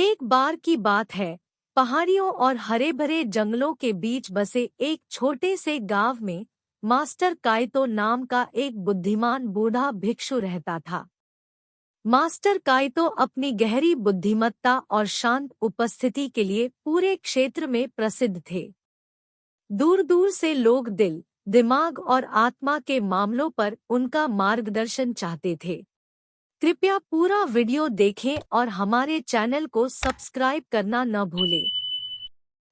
एक बार की बात है, पहाड़ियों और हरे भरे जंगलों के बीच बसे एक छोटे से गांव में मास्टर काइतो नाम का एक बुद्धिमान बूढ़ा भिक्षु रहता था। मास्टर काइतो अपनी गहरी बुद्धिमत्ता और शांत उपस्थिति के लिए पूरे क्षेत्र में प्रसिद्ध थे। दूर दूर से लोग दिल, दिमाग और आत्मा के मामलों पर उनका मार्गदर्शन चाहते थे। कृपया पूरा वीडियो देखें और हमारे चैनल को सब्सक्राइब करना न भूलें।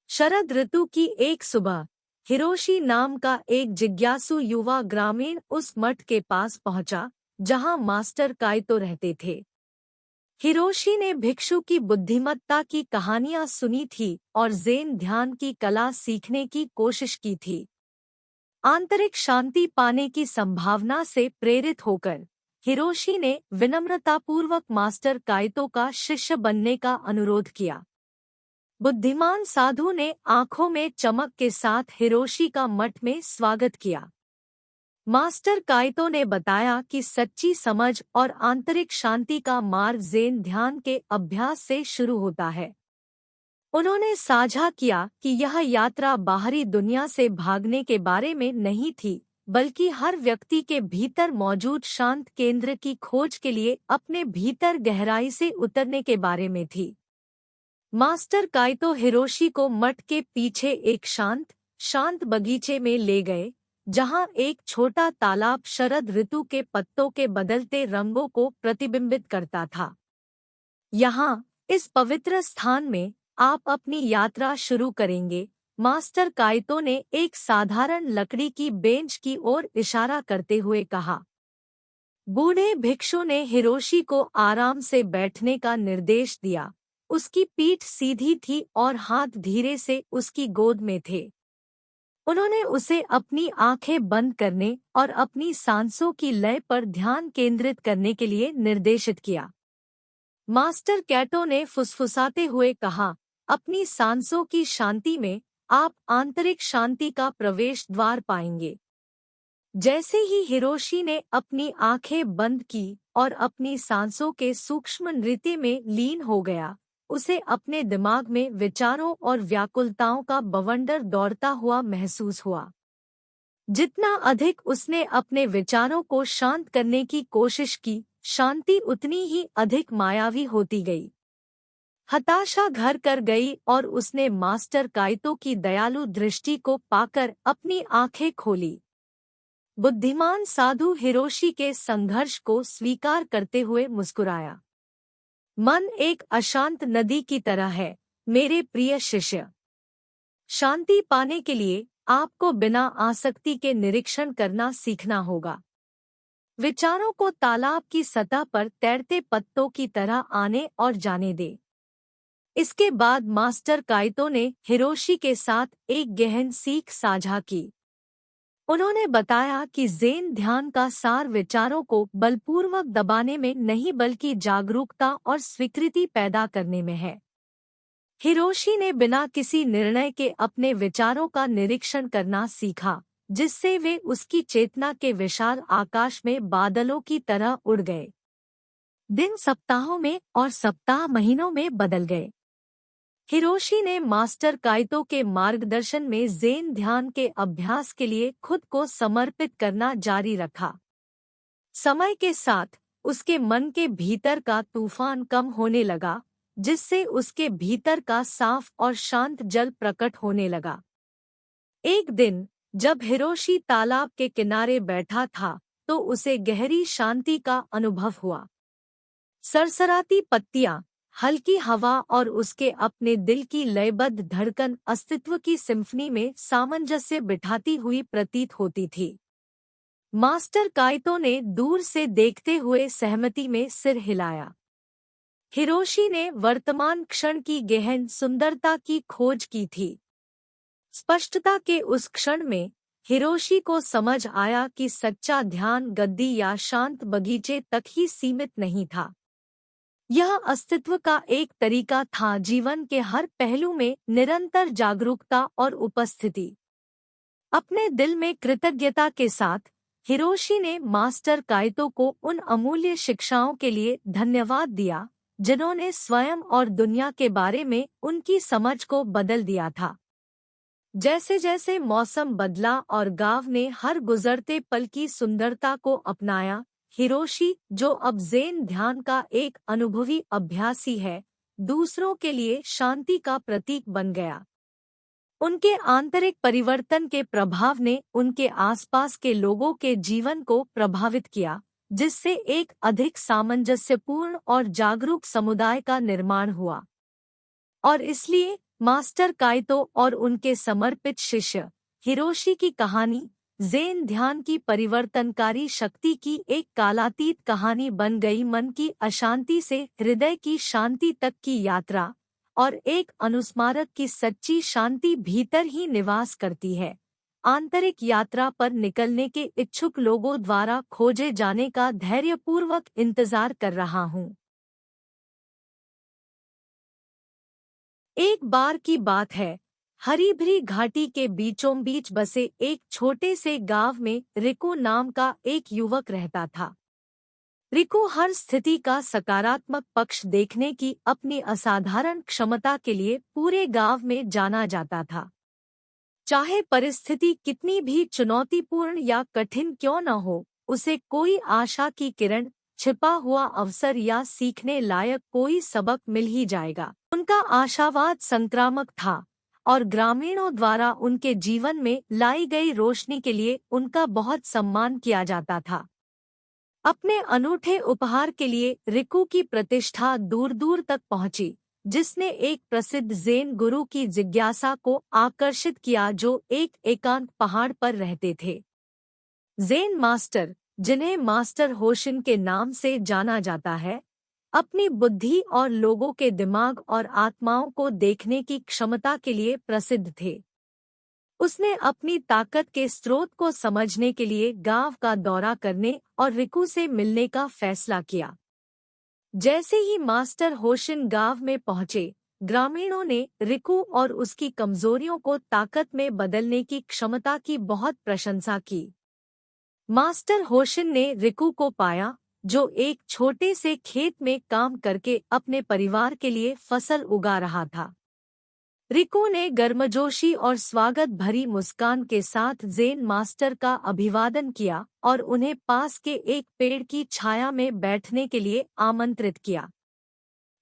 शरद ऋतु की एक सुबह हिरोशी नाम का एक जिज्ञासु युवा ग्रामीण उस मठ के पास पहुंचा जहां मास्टर काइतो रहते थे। हिरोशी ने भिक्षु की बुद्धिमत्ता की कहानियां सुनी थी और ज़ेन ध्यान की कला सीखने की कोशिश की थी। आंतरिक शांति पाने की संभावना से प्रेरित होकर हिरोशी ने विनम्रतापूर्वक मास्टर काइतो का शिष्य बनने का अनुरोध किया। बुद्धिमान साधु ने आंखों में चमक के साथ हिरोशी का मठ में स्वागत किया। मास्टर काइतो ने बताया कि सच्ची समझ और आंतरिक शांति का मार्ग ज़ेन ध्यान के अभ्यास से शुरू होता है। उन्होंने साझा किया कि यह यात्रा बाहरी दुनिया से भागने के बारे में नहीं थी, बल्कि हर व्यक्ति के भीतर मौजूद शांत केंद्र की खोज के लिए अपने भीतर गहराई से उतरने के बारे में थी। मास्टर काइतो हिरोशी को मठ के पीछे एक शांत बगीचे में ले गए, जहां एक छोटा तालाब शरद ऋतु के पत्तों के बदलते रंगों को प्रतिबिंबित करता था। यहाँ इस पवित्र स्थान में आप अपनी यात्रा शुरू करेंगे, मास्टर काइतो ने एक साधारण लकड़ी की बेंच की ओर इशारा करते हुए कहा। बूढ़े भिक्षु ने हिरोशी को आराम से बैठने का निर्देश दिया। उसकी पीठ सीधी थी और हाथ धीरे से उसकी गोद में थे। उन्होंने उसे अपनी आंखें बंद करने और अपनी सांसों की लय पर ध्यान केंद्रित करने के लिए निर्देशित किया। मास्टर कैटो ने फुसफुसाते हुए कहा, अपनी सांसों की शांति में आप आंतरिक शांति का प्रवेश द्वार पाएंगे। जैसे ही हिरोशी ने अपनी आंखें बंद की और अपनी सांसों के सूक्ष्म नृत्य में लीन हो गया, उसे अपने दिमाग में विचारों और व्याकुलताओं का बवंडर दौड़ता हुआ महसूस हुआ। जितना अधिक उसने अपने विचारों को शांत करने की कोशिश की, शांति उतनी ही अधिक मायावी होती गई। हताशा घर कर गई और उसने मास्टर काइतो की दयालु दृष्टि को पाकर अपनी आंखें खोली। बुद्धिमान साधु हिरोशी के संघर्ष को स्वीकार करते हुए मुस्कुराया। मन एक अशांत नदी की तरह है, मेरे प्रिय शिष्य। शांति पाने के लिए आपको बिना आसक्ति के निरीक्षण करना सीखना होगा। विचारों को तालाब की सतह पर तैरते पत्तों की तरह आने और जाने दे। इसके बाद मास्टर काइतो ने हिरोशी के साथ एक गहन सीख साझा की। उन्होंने बताया कि ज़ेन ध्यान का सार विचारों को बलपूर्वक दबाने में नहीं बल्कि जागरूकता और स्वीकृति पैदा करने में है। हिरोशी ने बिना किसी निर्णय के अपने विचारों का निरीक्षण करना सीखा, जिससे वे उसकी चेतना के विशाल आकाश में बादलों की तरह उड़ गए। दिन सप्ताहों में और सप्ताह महीनों में बदल गए। हिरोशी ने मास्टर काइतो के मार्गदर्शन में ज़ेन ध्यान के अभ्यास के लिए खुद को समर्पित करना जारी रखा। समय के साथ उसके मन के भीतर का तूफान कम होने लगा, जिससे उसके भीतर का साफ और शांत जल प्रकट होने लगा। एक दिन जब हिरोशी तालाब के किनारे बैठा था, तो उसे गहरी शांति का अनुभव हुआ। सरसराती पत्तियां, हल्की हवा और उसके अपने दिल की लयबद्ध धड़कन अस्तित्व की सिम्फनी में सामंजस्य बिठाती हुई प्रतीत होती थी। मास्टर काइतो ने दूर से देखते हुए सहमति में सिर हिलाया। हिरोशी ने वर्तमान क्षण की गहन सुंदरता की खोज की थी। स्पष्टता के उस क्षण में हिरोशी को समझ आया कि सच्चा ध्यान गद्दी या शांत बगीचे तक ही सीमित नहीं था। यह अस्तित्व का एक तरीका था, जीवन के हर पहलू में निरंतर जागरूकता और उपस्थिति। अपने दिल में कृतज्ञता के साथ हिरोशी ने मास्टर काइतो को उन अमूल्य शिक्षाओं के लिए धन्यवाद दिया, जिन्होंने स्वयं और दुनिया के बारे में उनकी समझ को बदल दिया था। जैसे जैसे मौसम बदला और गांव ने हर गुजरते पल की सुंदरता को अपनाया, हिरोशी, जो अब ज़ेन ध्यान का एक अनुभवी अभ्यासी है, दूसरों के लिए शांति का प्रतीक बन गया। उनके आंतरिक परिवर्तन के प्रभाव ने उनके आसपास के लोगों के जीवन को प्रभावित किया, जिससे एक अधिक सामंजस्यपूर्ण और जागरूक समुदाय का निर्माण हुआ। और इसलिए मास्टर काइतो और उनके समर्पित शिष्य हिरोशी की कहानी ज़ेन ध्यान की परिवर्तनकारी शक्ति की एक कालातीत कहानी बन गई, मन की अशांति से हृदय की शांति तक की यात्रा, और एक अनुस्मारक की सच्ची शांति भीतर ही निवास करती है। आंतरिक यात्रा पर निकलने के इच्छुक लोगों द्वारा खोजे जाने का धैर्यपूर्वक इंतजार कर रहा हूँ। एक बार की बात है, हरी भरी घाटी के बीचों बीच बसे एक छोटे से गांव में रिको नाम का एक युवक रहता था। रिको हर स्थिति का सकारात्मक पक्ष देखने की अपनी असाधारण क्षमता के लिए पूरे गांव में जाना जाता था। चाहे परिस्थिति कितनी भी चुनौतीपूर्ण या कठिन क्यों न हो, उसे कोई आशा की किरण, छिपा हुआ अवसर या सीखने लायक कोई सबक मिल ही जाएगा। उनका आशावाद संक्रामक था और ग्रामीणों द्वारा उनके जीवन में लाई गई रोशनी के लिए उनका बहुत सम्मान किया जाता था। अपने अनूठे उपहार के लिए रिको की प्रतिष्ठा दूर दूर तक पहुंची, जिसने एक प्रसिद्ध ज़ेन गुरु की जिज्ञासा को आकर्षित किया जो एक एकांत पहाड़ पर रहते थे। ज़ेन मास्टर, जिन्हें मास्टर होशिन के नाम से जाना जाता है, अपनी बुद्धि और लोगों के दिमाग और आत्माओं को देखने की क्षमता के लिए प्रसिद्ध थे। उसने अपनी ताकत के स्रोत को समझने के लिए गांव का दौरा करने और रिको से मिलने का फैसला किया। जैसे ही मास्टर होशिन गांव में पहुंचे, ग्रामीणों ने रिको और उसकी कमजोरियों को ताकत में बदलने की क्षमता की बहुत प्रशंसा की। मास्टर होशिन ने रिको को पाया, जो एक छोटे से खेत में काम करके अपने परिवार के लिए फसल उगा रहा था। रिको ने गर्मजोशी और स्वागत भरी मुस्कान के साथ ज़ेन मास्टर का अभिवादन किया और उन्हें पास के एक पेड़ की छाया में बैठने के लिए आमंत्रित किया।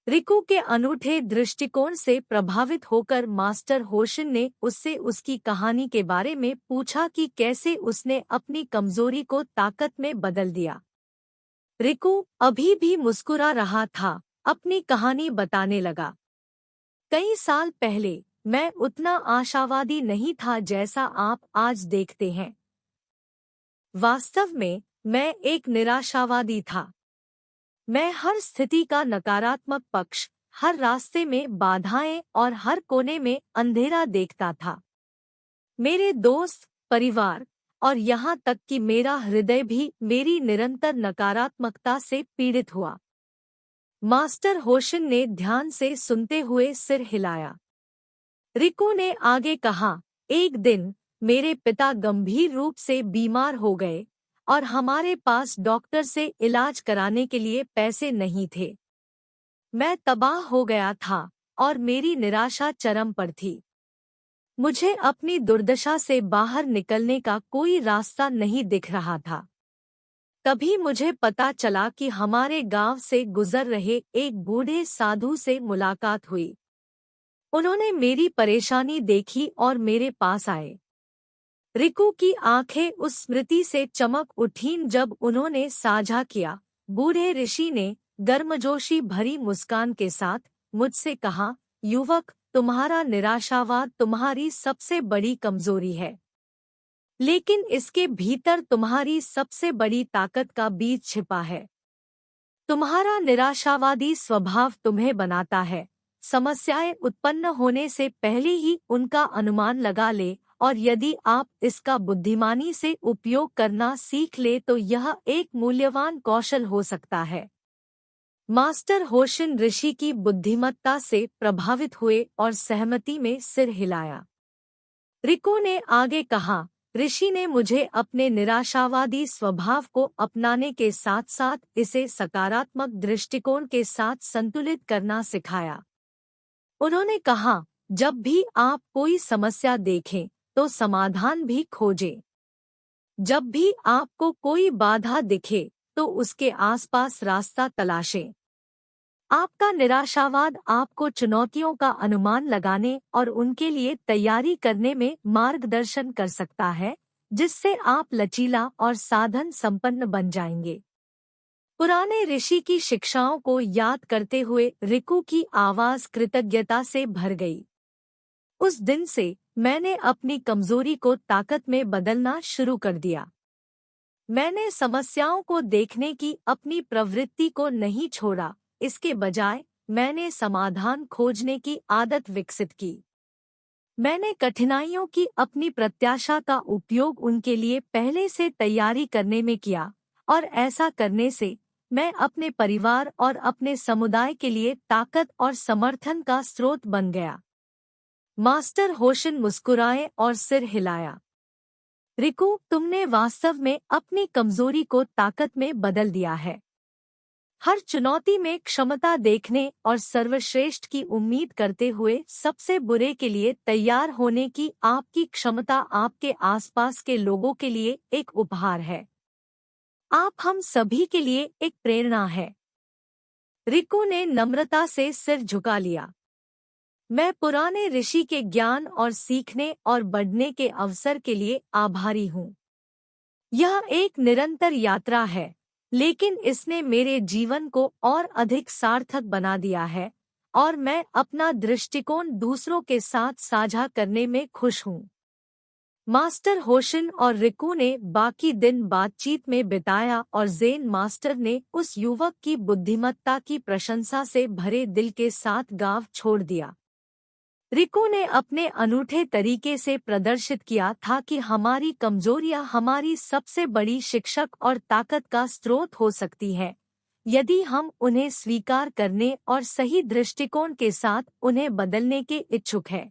रिको के अनूठे दृष्टिकोण से प्रभावित होकर मास्टर होशिन ने उससे उसकी कहानी के बारे में पूछा कि कैसे उसने अपनी कमजोरी को ताकत में बदल दिया। रिको अभी भी मुस्कुरा रहा था, अपनी कहानी बताने लगा। कई साल पहले मैं उतना आशावादी नहीं था जैसा आप आज देखते हैं। वास्तव में मैं एक निराशावादी था। मैं हर स्थिति का नकारात्मक पक्ष, हर रास्ते में बाधाएं और हर कोने में अंधेरा देखता था। मेरे दोस्त, परिवार और यहाँ तक कि मेरा हृदय भी मेरी निरंतर नकारात्मकता से पीड़ित हुआ। मास्टर होशिन ने ध्यान से सुनते हुए सिर हिलाया। रिको ने आगे कहा, एक दिन मेरे पिता गंभीर रूप से बीमार हो गए और हमारे पास डॉक्टर से इलाज कराने के लिए पैसे नहीं थे। मैं तबाह हो गया था और मेरी निराशा चरम पर थी। मुझे अपनी दुर्दशा से बाहर निकलने का कोई रास्ता नहीं दिख रहा था। तभी मुझे पता चला कि हमारे गांव से गुजर रहे एक बूढ़े साधु से मुलाकात हुई। उन्होंने मेरी परेशानी देखी और मेरे पास आए। रिको की आंखें उस स्मृति से चमक उठीं जब उन्होंने साझा किया। बूढ़े ऋषि ने गर्मजोशी भरी मुस्कान के साथ मुझसे कहा, युवक, तुम्हारा निराशावाद तुम्हारी सबसे बड़ी कमजोरी है, लेकिन इसके भीतर तुम्हारी सबसे बड़ी ताकत का बीज छिपा है। तुम्हारा निराशावादी स्वभाव तुम्हें बनाता है समस्याएं उत्पन्न होने से पहले ही उनका अनुमान लगा ले, और यदि आप इसका बुद्धिमानी से उपयोग करना सीख ले तो यह एक मूल्यवान कौशल हो सकता है। मास्टर होशिन ऋषि की बुद्धिमत्ता से प्रभावित हुए और सहमति में सिर हिलाया। रिको ने आगे कहा, ऋषि ने मुझे अपने निराशावादी स्वभाव को अपनाने के साथ साथ इसे सकारात्मक दृष्टिकोण के साथ संतुलित करना सिखाया। उन्होंने कहा, जब भी आप कोई समस्या देखें तो समाधान भी खोजें। जब भी आपको कोई बाधा दिखे तो उसके आसपास रास्ता तलाशें। आपका निराशावाद आपको चुनौतियों का अनुमान लगाने और उनके लिए तैयारी करने में मार्गदर्शन कर सकता है, जिससे आप लचीला और साधन संपन्न बन जाएंगे। पुराने ऋषि की शिक्षाओं को याद करते हुए रिकू की आवाज कृतज्ञता से भर गई। उस दिन से मैंने अपनी कमजोरी को ताकत में बदलना शुरू कर दिया। मैंने समस्याओं को देखने की अपनी प्रवृत्ति को नहीं छोड़ा, इसके बजाय मैंने समाधान खोजने की आदत विकसित की। मैंने कठिनाइयों की अपनी प्रत्याशा का उपयोग उनके लिए पहले से तैयारी करने में किया, और ऐसा करने से मैं अपने परिवार और अपने समुदाय के लिए ताकत और समर्थन का स्रोत बन गया। मास्टर होशिन मुस्कुराए और सिर हिलाया। रिकू, तुमने वास्तव में अपनी कमजोरी को ताकत में बदल दिया है। हर चुनौती में क्षमता देखने और सर्वश्रेष्ठ की उम्मीद करते हुए सबसे बुरे के लिए तैयार होने की आपकी क्षमता आपके आसपास के लोगों के लिए एक उपहार है। आप हम सभी के लिए एक प्रेरणा है। रिकू ने नम्रता से सिर झुका लिया। मैं पुराने ऋषि के ज्ञान और सीखने और बढ़ने के अवसर के लिए आभारी हूँ। यह एक निरंतर यात्रा है, लेकिन इसने मेरे जीवन को और अधिक सार्थक बना दिया है, और मैं अपना दृष्टिकोण दूसरों के साथ साझा करने में खुश हूँ। मास्टर होशिन और रिकू ने बाकी दिन बातचीत में बिताया और ज़ेन मास्टर ने उस युवक की बुद्धिमत्ता की प्रशंसा से भरे दिल के साथ गाँव छोड़ दिया। रिकू ने अपने अनूठे तरीके से प्रदर्शित किया था कि हमारी कमजोरियां हमारी सबसे बड़ी शिक्षक और ताकत का स्रोत हो सकती है, यदि हम उन्हें स्वीकार करने और सही दृष्टिकोण के साथ उन्हें बदलने के इच्छुक हैं।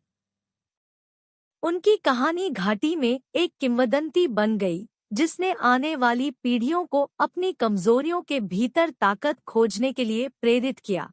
उनकी कहानी घाटी में एक किंवदंती बन गई, जिसने आने वाली पीढ़ियों को अपनी कमजोरियों के भीतर ताकत खोजने के लिए प्रेरित किया।